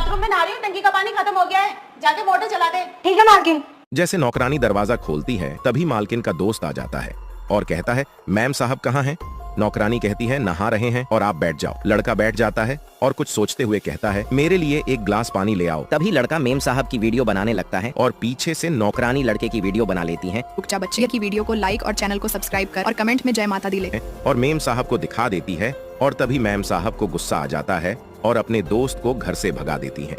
Bathroom में नहा रही हूँ, टंकी का पानी खत्म हो गया है, जाके मोटर चला दे। ठीक है मालकिन। जैसे नौकरानी दरवाजा खोलती है तभी मालकिन का दोस्त आ जाता है और कहता है, मैम साहब कहाँ हैं? नौकरानी कहती है, नहा रहे हैं और आप बैठ जाओ। लड़का बैठ जाता है और कुछ सोचते हुए कहता है, मेरे लिए एक ग्लास पानी ले आओ। तभी लड़का मेम साहब की वीडियो बनाने लगता है और पीछे से नौकरानी लड़के की वीडियो बना लेती हैं। रुकचा बच्चे की वीडियो को लाइक और चैनल को सब्सक्राइब कर और कमेंट में जय माता दी ले। और मेम साहब को दिखा देती है और तभी मैम साहब को गुस्सा आ जाता है और अपने दोस्त को घर से भगा देती हैं।